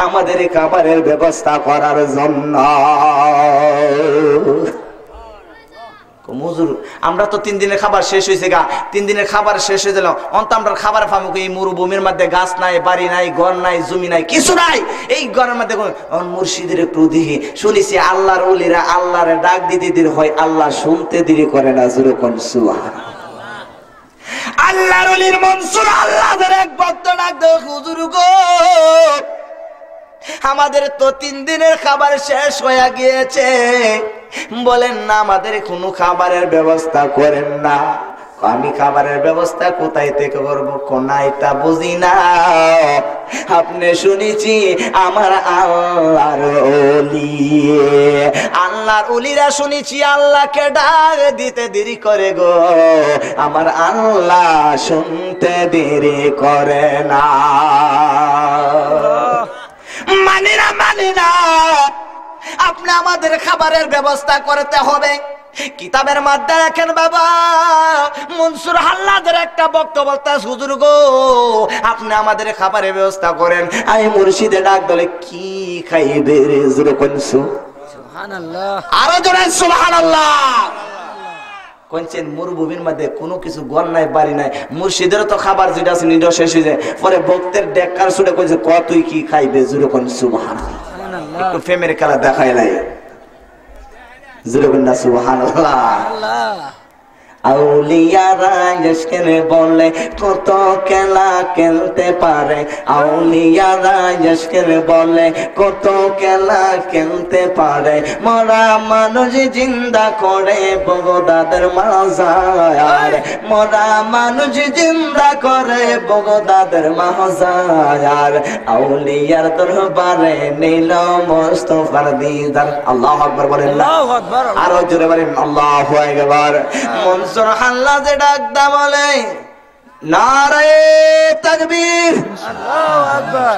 Speaker 5: আমাদের খাবারের ব্যবস্থা করার জন্য। হুজুর আমরা তো 3 দিনের খাবার শেষ হয়েছে গা, 3 দিনের খাবার শেষ হয়ে গেল, অন্ত আমরা খাবার পাবো? এই মরুভূমির মধ্যে গাছ নাই, বাড়ি নাই, ঘর নাই, জমি নাই, কিছু নাই। এই ঘরের মধ্যে মুর্শিদের একটু দিহি শুনেছি আল্লাহর ওলিরা আল্লাহর ডাক দিতে দেরি হয়, আল্লাহ শুনতে দেরি করে না, যেরকম সুবহানাল্লাহ। আল্লাহর ওলির মনসুর আল্লাহদের এক ভক্ত ডাক দাও, হুজুর গো আমাদের তো 3 দিনের খাবার শেষ হয়ে গিয়েছে, বলেন না আমাদের কোনো খাবারের ব্যবস্থা করেন না। আমি খাবারের ব্যবস্থা কোথায় থেকে করবো? কোনা এটা বুঝি না। আপনি শুনেছি আমার আল্লাহর ওলি, আল্লাহর ওলিরা শুনেছি আল্লাহকে ডাক দিতে দেরি করে গো, আমার আল্লাহ শুনতে দেরি করে না। মানি না মানি না, আপনি আমাদের খাবারের ব্যবস্থা করতে হবে। কিতাবের মধ্যে রাখেন বাবা, মনসুর আল্লাহদের একটা বক্তব্য বলতে, হুজুর গো আপনি আমাদের খাবারের ব্যবস্থা করেন। আমি মুর্শিদে ডাক দলে কি খাইবে রে, যেরকম সুবহানাল্লাহ, আরো জোরে সুবহানাল্লাহ। কোনছেন মরুভূমির মধ্যে কোনো কিছু ঘর নাই, বাড়ি নাই, মুর্শিদের তো খাবার যেটা আছে নিজ শেষ হয়ে যায়, পরে ভক্তের ডেকার ছুটে কইছে কতই কি খাইবে, যেরকম সুবহানাল্লাহ। একটু ফেমের খেলা দেখাই নাই, জুরুকুন্না সুবহানাল্লাহ।
Speaker 4: আল্লাহ
Speaker 5: আউলিয়ারা ইশকের বলে কত খেলা খেলতে পারে, আউলিয়ারা ইশকের বলে কত খেলা খেলতে পারে, মরা মানুষ জিন্দা করে বগদাদের মাজার, মরা মানুষ জিন্দা করে বগদাদের মাজার, আউলিয়ার দরবারে নীল মুস্তাফার দিদার। আল্লাহু আকবার বলেন না,
Speaker 4: আল্লাহু আকবার।
Speaker 5: আরো জোরে বলেন আল্লাহু আকবার। মনসুর হাল্লাজে ডাকদা বলে নারে তাকবীর।
Speaker 4: আল্লাহু আকবার।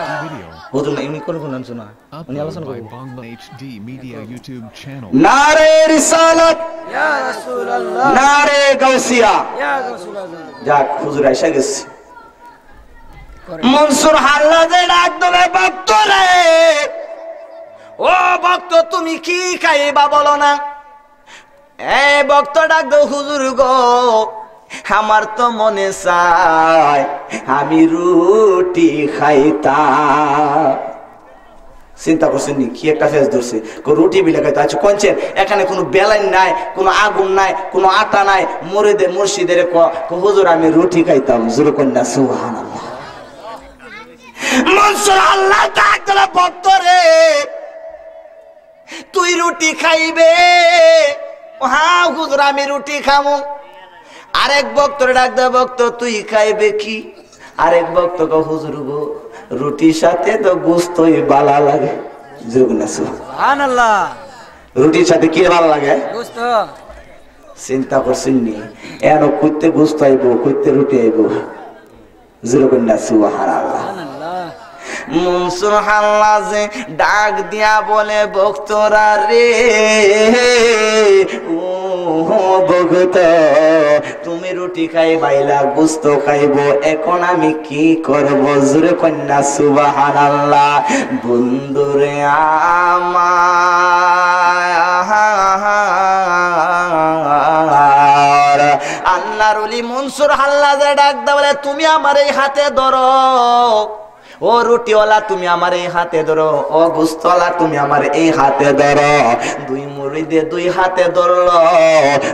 Speaker 5: হুজুর এমনি কোন কোন শোনা উনি আলোচনা
Speaker 2: Uploaded by
Speaker 5: করবেন।
Speaker 2: Bangla HD Media YouTube channel.
Speaker 5: নারে রিসালাত,
Speaker 4: ইয়া রাসূলুল্লাহ,
Speaker 5: নারে গাউসিয়া।
Speaker 4: ইয়া রাসূলুল্লাহ।
Speaker 5: যাক হুজুর আইসা গেছে। মনসুর হাল্লাজে ডাক দলে ভক্ত রে, ও ভক্ত তুমি কি খাইবা বলো না। এ ভক্ত ডাক দো হুজুর গো, আমার তো মনে চায় আমি রুটি খাইতাম। চিন্তা করছেন নি কি একটা ফেস ধরছে, রুটি বিলে খাইতে। আচ্ছা কোনছেন এখানে কোনো বেলাইন নাই, কোনো আগুন নাই, কোনো আটা নাই, মুরিদে মুর্শিদের হুজুর আমি রুটি খাইতাম। জোরে কন্যা সুবহানাল্লাহ। মনসুর আল্লাহ ডাক দিল ভক্ত রে, তুই রুটি খাইবে? হ্যাঁ হুজুর আমি রুটি খামু। আরেক ভক্তরে ডাক দে, ভক্ত তুই খাইবে কি? আরেক ভক্ত কো হুজুর গো রুটির সাথে তো গোস্তই ভালো লাগে। জুগনা
Speaker 4: সুবহানাল্লাহ।
Speaker 5: রুটির সাথে কি ভালো লাগে?
Speaker 4: গোশত।
Speaker 5: চিন্তা করছেন নি এন কইতে গোস্ত আইবো, কইতে রুটি আইবো। জুগনা সুবহানাল্লাহ। মনসুর হাল্লাজে ডাক দিয়া বলে ভক্তরা রে, ও ভক্ত তুমি রুটি খাইবাইলা গোস্ত খাইবো, এখন আমি কি করব? জোরে কন্যা সুবহানাল্লাহ। বন্ধুরে আমার আল্লাহর ওলি মনসুর হাল্লাজে ডাক দা বলে তুমি আমার এই হাতে ধরো, ও রুটিওয়ালা তুমি আমার এই হাতে ধরো, ও গোস্তওয়ালা তুমি আমার এই হাতে ধরো। দুই মুরিদে দুই হাতে ধরলো,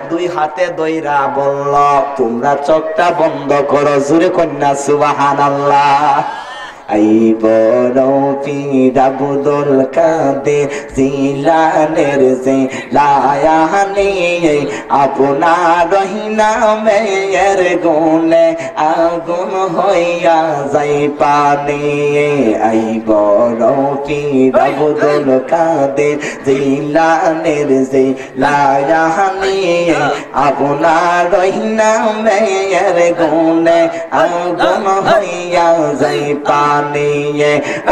Speaker 5: দুই হাতে দইরা বলল তোমরা চোখটা বন্ধ করো। জোরে কন্যা সুবহানাল্লাহ। আইব রফির আব্দুল কাদের জিলানের জিলায়ানি, আপনার নামের গুণে আগুন হইয়া যাই পানি। আইব রফির আব্দুল কাদের জিলানের জিলায়ানি, আপনার নামের গুণে আগুন হইয়া যাই পানি।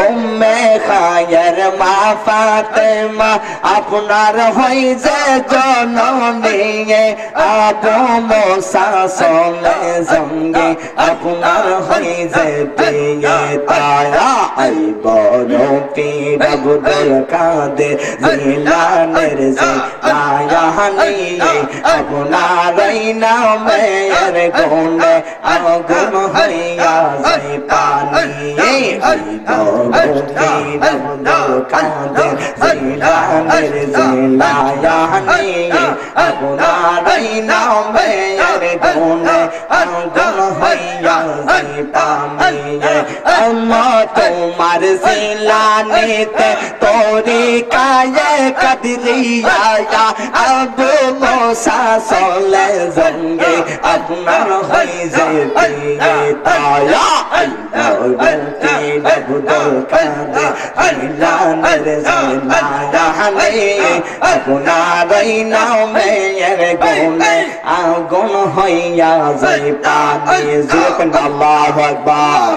Speaker 5: উম্মে খায়ের মা ফাতেমা আপনার হই যে জননী, আবু মুসা সলে জঙ্গে আপনার হই যে পিয়ে তায়া। আইব রফির আব্দুল কাদের জিলানের জিলায়ানি, আপনার নামের গুণে আগুন হইয়া যাই পানি। আইব রফির আব্দুল কাদের জিলানের জিলায়ানি, আপনার নামের গুণে আগুন হইয়া যাই পানি। তোমার জিলানিতে তোরি কায়ে কাদরিয়া, আবু মুসা সলে জঙ্গে আপনার হই যে পিয়ে তায়া। রফির আব্দুল কাদের জিলানের জিলায়ানি, আপনার নামের গুণে আগুন হইয়া যাই পানি। জোরে আল্লাহু আকবার।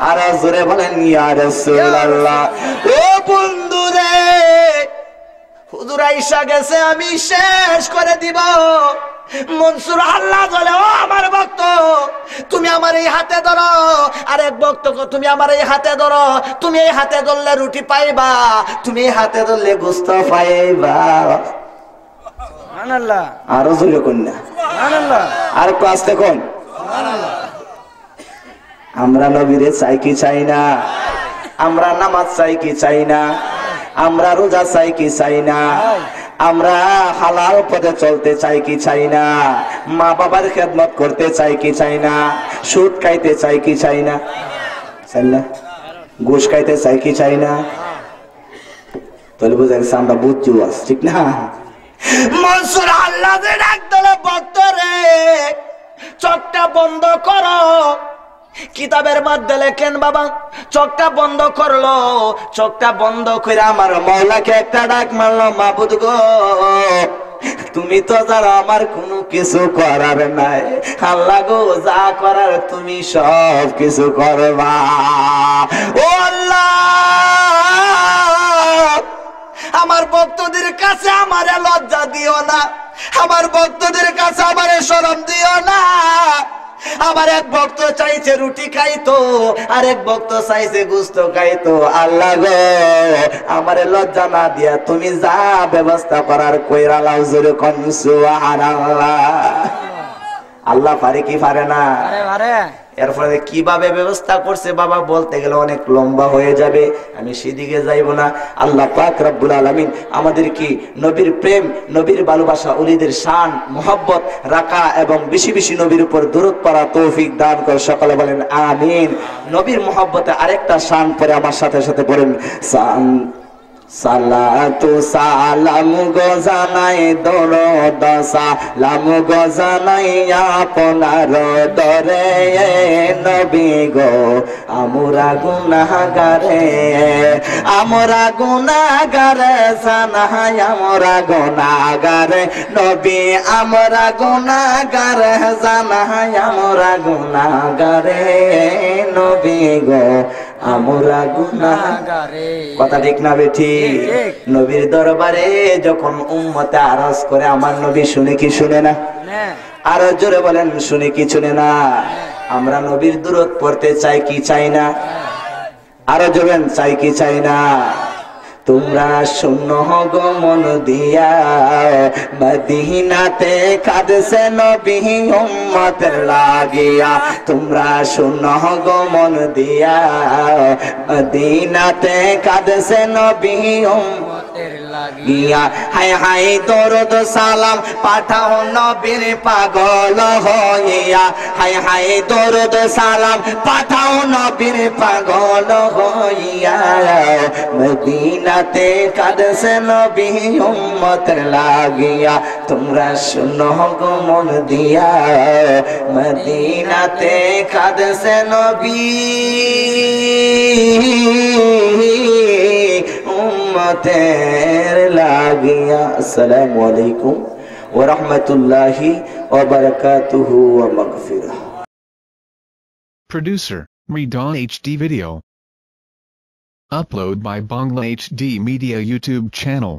Speaker 5: আর জোরে বলেন ইয়া রাসূলুল্লাহ। ও বন্ধুরে হুজুর আইসা গেছে, আমি শেষ করে দিব। মনসুর আল্লাহ বলে ও আমার ভক্ত তুমি আমার এই হাতে ধরো, আরেক ভক্ত তুমি আমার এই হাতে ধরো, তুমি এই হাতে ধরলে রুটি পাইবা, তুমি এই হাতে ধরলে গোস্ত পাইবা।
Speaker 4: সুবহানাল্লাহ।
Speaker 5: আরো জোরে কন্যা
Speaker 4: সুবহানাল্লাহ।
Speaker 5: আর একটু আসতে কোন। আমরা নবীরে চাই কি চাই না? আমরা নামাজ চাই কি চাই না? আমরা রোজা চাই কি চাই না? আমরা হালাল পথে চলতে চাই কি চাই না? মা বাবার খেদমত করতে চাই কি চাই না? সুদ খাইতে চাই কি চাই না? চাই না? ঘুষ খাইতে চাই কি চাই না? তাহলে বুঝা গেছে আমরা বুঝছি, ঠিক না? মনসুর আল্লাহ যে ডাক দিল, ভক্ত রে চোখটা বন্ধ করো। কিতাবের মধ্যে লেখেন বাবা, চোখটা বন্ধ করলো। চোখটা বন্ধ করে আমার মওলাকে একটা ডাক মারলো, মাবুদ গো তুমি তো জানো আমার কোনো কিছু করার নাই, আল্লাহ গো যা করার তুমি সব কিছু করবা। ও আল্লাহ, আমার ভক্তদের কাছে আমারে লজ্জা দিও না, আমার ভক্তদের কাছে আমারে শরম দিও না। আমার এক ভক্ত চাইছে রুটি খাইতো, আরেক ভক্ত চাইছে গোশত খাইতো। আল্লাহ গো আমারে লজ্জা না দিয়া তুমি যা ব্যবস্থা করার কইরা লাও, জোরে কোন সুবহানাল্লাহ। আল্লাহ পারে কি পারে না? এরপরে কিভাবে ব্যবস্থা করছে বাবা বলতে গেলে অনেক লম্বা হয়ে যাবে, আমি সেদিকে যাইব না। আল্লাহ পাক রব্বুল আলামিন আমাদের কি নবীর প্রেম, নবীর ভালোবাসা, ওলিদের শান মোহাব্বত রাখা এবং বেশি বেশি নবীর উপর দরুদ পড়া তৌফিক দান করে। সকলে বলেন আমিন। নবীর মোহাব্বতে আরেকটা শান পরে আমার সাথে সাথে বলেন সালাতু সালাম গো জানাই দরুদ সালাম গো জানাই আপনার দরে নবী গো আমরা গুনাহগারে, আমরা গুনাহগারে জানাই আমরা গুনাহগারে নবী, আমরা গুনাহগারে জানাই আমরা গুনাহগারে নবী গো আমরা গুনাহগারে। কথা ঠিক না বেঠি? নবীর দরবারে যখন উম্মতে আরজ করে আমার নবী শুনে কি শুনে না? আরো জোরে বলেন শুনে কি শুনে না? আমরা নবীর দুরূদ পড়তে চাই কি চাই না? আরো জোরে চাই কি চাই না? তোমরা শোনো গো মন দিয়া, মদিনাতে কাঁদছে নবী উম্মতের লাগিয়া। তোমরা শোনো গো মন দিয়া, মদিনাতে কাঁদছে নবী উম্মতের লাগিয়া। হায় হায় দরুদ সালাম পাঠাও নবীর পাগল হইয়া, হায় হায় দরুদ সালাম পাঠাও নবীর পাগল হইয়া। মদিনাতে কাঁদছে নবী উম্মতের লাগিয়া। তোমরা শুনো গো মন দিয়া, মদিনাতে কাঁদছে নবী উম্মতের লাগিয়া। আসসালামু আলাইকুম ওয়া রাহমাতুল্লাহি ওয়া বারাকাতুহু ওয়া মাগফিরাহ।
Speaker 2: Producer, Redon HD Video. Upload by Bangla HD Media YouTube channel.